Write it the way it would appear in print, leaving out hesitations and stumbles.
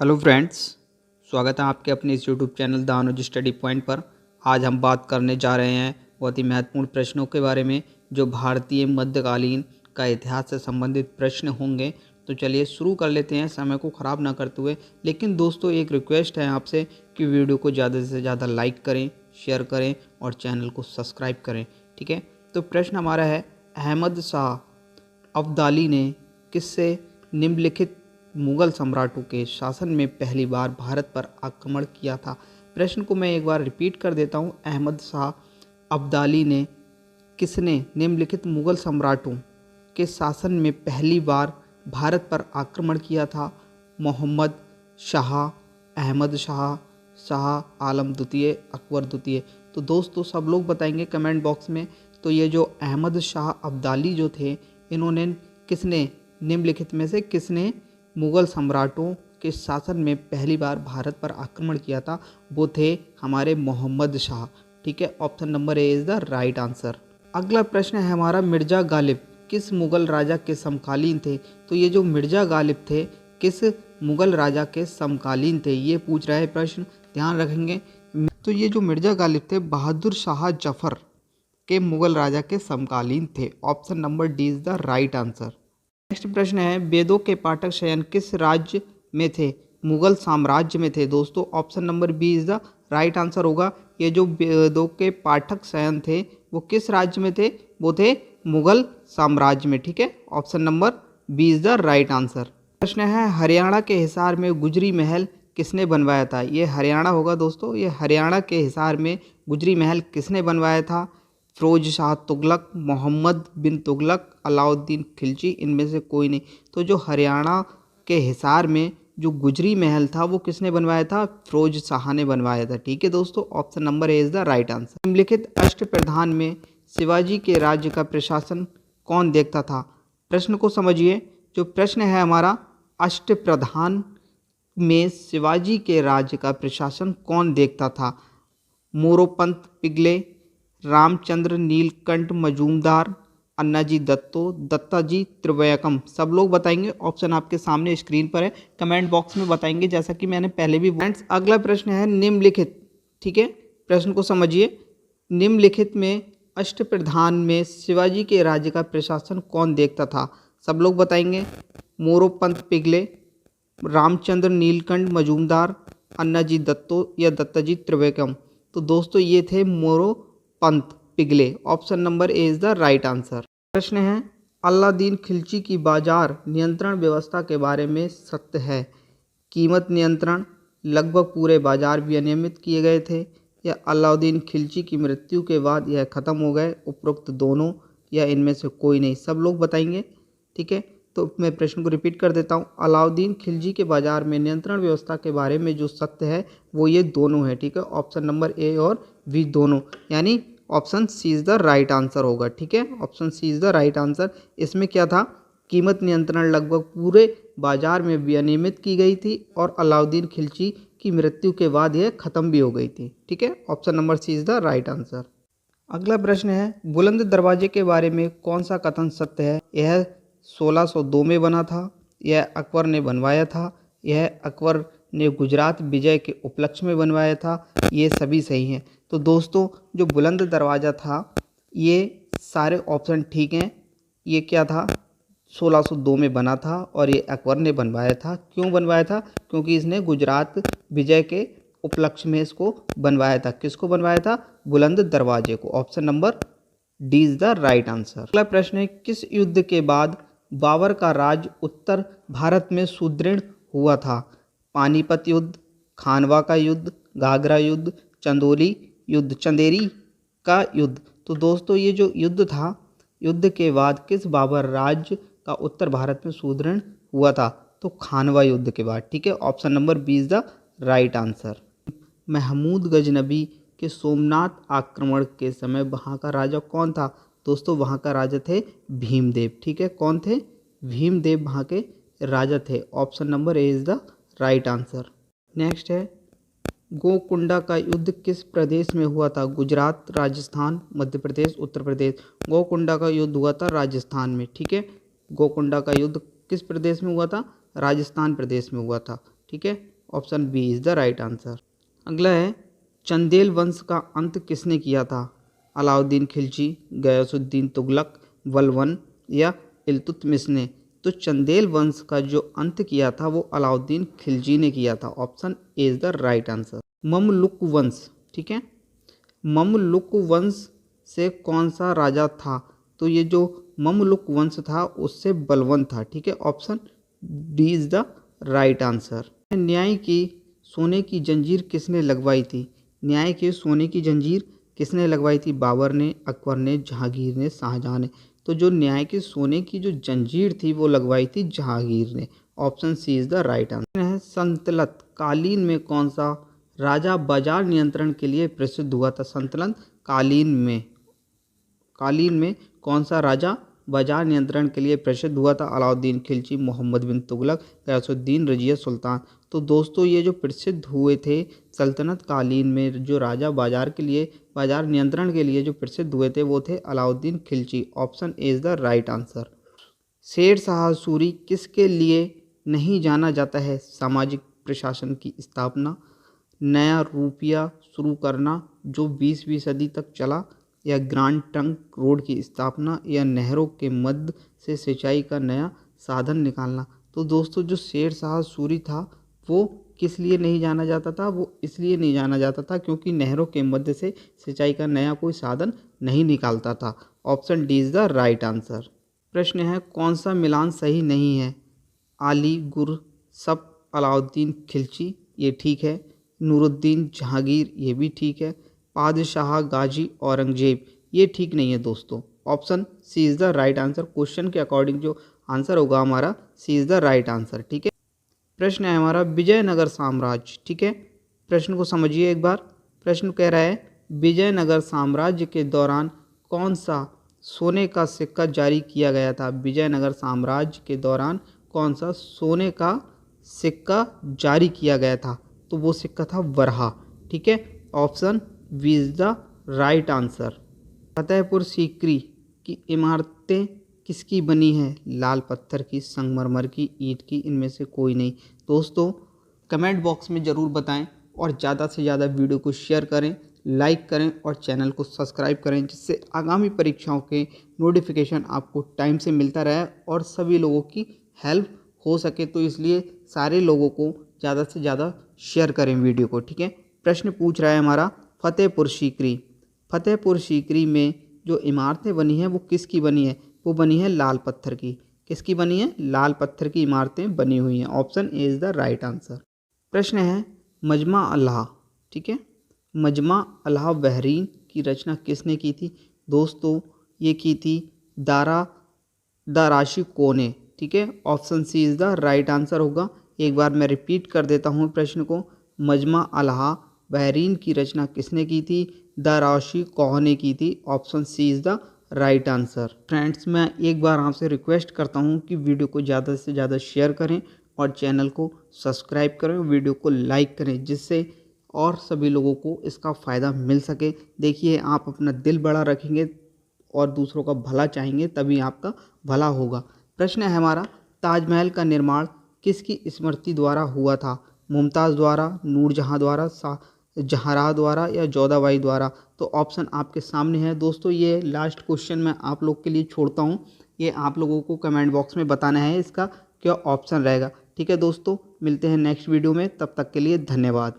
Hello friends, स्वागत है आपके अपने इस YouTube channel the Anuj study point पर। आज हम बात करने जा रहे हैं बहुत ही महत्वपूर्ण प्रश्नों के बारे में जो भारतीय मध्यकालीन का इतिहास से संबंधित प्रश्न होंगे। तो चलिए शुरू कर लेते हैं समय को ख़राब ना करते हुए। लेकिन दोस्तों, एक रिक्वेस्ट है आपसे कि वीडियो को ज़्यादा से ज़्यादा लाइक करें, शेयर करें और चैनल को सब्सक्राइब करें। ठीक है, तो प्रश्न हमारा है, अहमद शाह अब्दाली ने किससे निम्नलिखित मुगल सम्राटों के शासन में पहली बार भारत पर आक्रमण किया था। प्रश्न को मैं एक बार रिपीट कर देता हूँ। अहमद शाह अब्दाली ने किसने निम्नलिखित मुगल सम्राटों के शासन में पहली बार भारत पर आक्रमण किया था। मोहम्मद शाह, अहमद शाह, शाह आलम द्वितीय, अकबर द्वितीय। तो दोस्तों सब लोग बताएंगे कमेंट बॉक्स में। तो ये जो अहमद शाह अब्दाली जो थे, इन्होंने किसने निम्नलिखित में से किसने मुगल सम्राटों के शासन में पहली बार भारत पर आक्रमण किया था। वो थे हमारे मोहम्मद शाह। ठीक है, option number A is the right answer. अगला प्रश्न है हमारा, मिर्ज़ा गालिब किस मुगल राजा के समकालीन थे। तो ये जो मिर्ज़ा गालिब थे किस मुगल राजा के समकालीन थे, ये पूछ रहा है प्रश्न, ध्यान रखेंगे। तो ये जो मिर्ज़ा गालिब थे बहादुर शाह जफर के मुगल राजा के समकालीन थे। Option number D is the right answer. Next प्रश्न है, वेदों के पाठक शयन किस राज्य में थे। मुगल साम्राज्य में थे। दोस्तों option number B is the right answer होगा। ये जो वेदों के पाठक शयन थे वो किस राज्य में थे, वो थे मुगल साम्राज्य में। ठीक है, option number B is the right answer. प्रश्न है, हरियाणा के हिसार में गुजरी महल किसने बनवाया था। ये हरियाणा होगा दोस्तों। ये हरियाणा के हिसार में गुजरी महल किसने बनवाया था। फिरोज शाह तुगलक, मोहम्मद बिन तुगलक, अलाउद्दीन खिलजी, इनमें से कोई नहीं। तो जो हरियाणा के हिसार में जो गुजरी महल था वो किसने बनवाया था, फिरोज शाह ने बनवाया था। ठीक है दोस्तों, option number A is the right answer. निम्नलिखित अष्टप्रधान में शिवाजी के राज्य का प्रशासन कौन देखता था। प्रश्न को समझिए। जो प्रश्न है हमारा, अष्टप्रधान में शिवाजी के राज्य का प्रशासन कौन देखता था। मोरोपंत पिंगले, रामचंद्र नीलकंठ मजूमदार, अन्नाजी दत्तो, दत्ताजी त्रिवैकम। सब लोग बताएंगे। ऑप्शन आपके सामने स्क्रीन पर है, कमेंट बॉक्स में बताएंगे जैसा कि मैंने पहले भी। फ्रेंड्स अगला प्रश्न है, निम्नलिखित, ठीक है प्रश्न को समझिए, निम्नलिखित में अष्टप्रधान में शिवाजी के राज्य का प्रशासन कौन देखता था। सब लोग बताएंगे। मोरोपंत पिंगले, रामचंद्र नीलकंठ मजूमदार, अन्नाजी दत्तो या दत्ताजी त्रिवैकम। तो दोस्तों ये थे Moropant Pingle. Option number A is the right answer. प्रश्न है, अलाउद्दीन खिलजी की बाजार नियंत्रण व्यवस्था के बारे में सत्य है। कीमत नियंत्रण, लगभग पूरे बाजार विनियमित किए गए थे, या अलाउद्दीन खिलजी की मृत्यु के बाद यह खत्म हो गए, उपरोक्त दोनों या इनमें से कोई नहीं। सब लोग बताएंगे। ठीक है, तो मैं प्रश्न को रिपीट कर देता हूँ। अलाउद्दीन खिलजी के बाजार में नियंत्रण व्यवस्था के बारे में जो सत्य है वो ये दोनों है। ठीक है, ऑप्शन नंबर ए और बी दोनों, यानी option C is the right answer होगा। ठीक है, option C is the right answer. इसमें क्या था, कीमत नियंत्रण लगभग पूरे बाजार में विनियमित की गई थी और अलाउद्दीन खिलजी की मृत्यु के बाद यह खत्म भी हो गई थी। ठीक है, option number C is the right answer. अगला प्रश्न है, बुलंद दरवाजे के बारे में कौन सा कथन सत्य है। यह 1602 में बना था, यह अकबर ने बनवाया था, यह अकबर ने गुजरात विजय के उपलक्ष्य में बनवाया था, ये सभी सही हैं। तो दोस्तों जो बुलंद दरवाज़ा था ये सारे ऑप्शन ठीक हैं। ये क्या था, 1602 में बना था और ये अकबर ने बनवाया था। क्यों बनवाया था, क्योंकि इसने गुजरात विजय के उपलक्ष्य में इसको बनवाया था। किसको बनवाया था, बुलंद दरवाजे को। Option number D is the right answer. अगला प्रश्न है, किस युद्ध के बाद बाबर का राज उत्तर भारत में सुदृढ़ हुआ था। पानीपत युद्ध, खानवा का युद्ध, घाघरा युद्ध, चंदेरी का युद्ध। तो दोस्तों ये जो युद्ध था, युद्ध के बाद किस बाबर राज्य का उत्तर भारत में सुदृढ़ हुआ था, तो खानवा युद्ध के बाद। ठीक है, option number B is the right answer. Mahmud Ghaznavi के सोमनाथ आक्रमण के समय वहाँ का राजा कौन था। दोस्तों वहाँ का राजा थे भीमदेव। ठीक है, कौन थे, भीमदेव वहाँ के राजा थे। Option number A is the right answer. Next है, गोकुंडा का युद्ध किस प्रदेश में हुआ था। गुजरात, राजस्थान, मध्य प्रदेश, उत्तर प्रदेश। गोकुंडा का युद्ध हुआ था राजस्थान में। ठीक है, गोकुंडा का युद्ध किस प्रदेश में हुआ था, राजस्थान प्रदेश में हुआ था। ठीक ठीक है, option B is the right answer. अगला है, चंदेल वंश का अंत किसने किया था? अलाउद्दीन खिलजी, गयासुद्दीन तुगलक, बलबन या इल्तुतमिश ने? तो चंदेल वंश का जो अंत किया था वो अलाउद्दीन खिलजी ने किया था, option A is the right answer. Mamluk वंश, ठीक है, ममलुक वंश से कौन सा राजा था? तो ये जो ममलुक वंश था उससे बलबन था, ठीक है, option D is the right answer. न्याय की सोने की जंजीर किसने लगवाई थी? न्याय के सोने की जंजीर किसने लगवाई थी? बाबर ने, अकबर ने, जहांगीर ने, शाहजहां ने? तो जो न्याय के सोने की जो जंजीर थी वो लगवाई थी जहांगीर ने, option C is the right answer है। सल्तनत कालीन में कौन सा राजा बाजार नियंत्रण के लिए प्रसिद्ध हुआ था? सल्तनत कालीन में कौन सा राजा बाजार नियंत्रण के लिए प्रसिद्ध हुआ था? अलाउद्दीन खिलजी, मोहम्मद बिन तुगलक, गयासुद्दीन रजिया सुल्तान? तो दोस्तों ये जो प्रसिद्ध हुए थे सल्तनत कालीन में, जो राजा बाजार नियंत्रण के लिए जो प्रसिद्ध हुए थे वो थे Alauddin Khilji, option A is the right answer. Sher Shah Suri किसके लिए नहीं जाना जाता है? सामाजिक प्रशासन की स्थापना, नया रुपया शुरू करना जो 20वीं सदी तक चला, या ग्रांड ट्रंक रोड की स्थापना, या नहरों के मध्य से सिंचाई का नया साधन निकालना? तो दोस्तों जो शेर शाह सूरी था वो किस लिए नहीं जाना जाता था? वो इसलिए नहीं जाना जाता था क्योंकि नहरों के मध्य से सिंचाई का नया कोई साधन नहीं निकालता था, option D is the right answer. प्रश्न है, कौन सा मिलान सही नहीं है? आली गुर सब अलाउद्दीन खिलजी, ये ठीक है। नूरुद्दीन जहांगीर, ये भी ठीक है। पादशाह गाजी औरंगजेब, ये ठीक नहीं है दोस्तों, option C is the right answer. Question के अकॉर्डिंग जो आंसर होगा हमारा C is the right answer, ठीक है। प्रश्न है हमारा, विजयनगर साम्राज्य, ठीक है, प्रश्न को समझिए एक बार। प्रश्न कह रहा है, विजयनगर साम्राज्य के दौरान कौन सा सोने का सिक्का जारी किया गया था? विजयनगर साम्राज्य के दौरान कौन सा सोने का सिक्का जारी किया गया था? तो वो सिक्का था वरहा, ठीक है, option B is the right answer. Fatehpur Sikri की इमारतें किसकी बनी है? लाल पत्थर की, संगमरमर की, ईंट की, इनमें से कोई नहीं। दोस्तों कमेंट बॉक्स में ज़रूर बताएं और ज़्यादा से ज़्यादा वीडियो को शेयर करें, लाइक करें और चैनल को सब्सक्राइब करें, जिससे आगामी परीक्षाओं के नोटिफिकेशन आपको टाइम से मिलता रहे और सभी लोगों की हेल्प हो सके। तो इसलिए सारे लोगों को ज़्यादा से ज़्यादा शेयर करें वीडियो को, ठीक है। प्रश्न पूछ रहा है हमारा, फतेहपुर सीकरी में जो इमारतें बनी हैं वो किसकी बनी है? वो बनी है लाल पत्थर की। किसकी बनी है? लाल पत्थर की इमारतें बनी हुई हैं, option A is the right answer. प्रश्न है, मजमा अल्लाह, ठीक है, मजमा अल्लाह बहरीन की रचना किसने की थी? दोस्तों ये की थी दाराशी को ने, ठीक है, option C is the right answer होगा। एक बार मैं रिपीट कर देता हूँ प्रश्न को, मजमा अल्लाह बहरीन की रचना किसने की थी? दाराशी को ने की थी, option C is the right answer. Friends मैं एक बार आपसे रिक्वेस्ट करता हूँ कि वीडियो को ज़्यादा से ज़्यादा शेयर करें और चैनल को सब्सक्राइब करें, वीडियो को लाइक करें, जिससे और सभी लोगों को इसका फ़ायदा मिल सके। देखिए आप अपना दिल बड़ा रखेंगे और दूसरों का भला चाहेंगे तभी आपका भला होगा। प्रश्न है हमारा, ताजमहल का निर्माण किसकी स्मृति द्वारा हुआ था? मुमताज़ द्वारा, नूरजहाँ द्वारा, जहांराह द्वारा या जोधाबाई द्वारा? तो ऑप्शन आपके सामने है दोस्तों। ये लास्ट क्वेश्चन मैं आप लोग के लिए छोड़ता हूँ, ये आप लोगों को कमेंट बॉक्स में बताना है इसका क्या ऑप्शन रहेगा, ठीक है दोस्तों। मिलते हैं नेक्स्ट वीडियो में, तब तक के लिए धन्यवाद।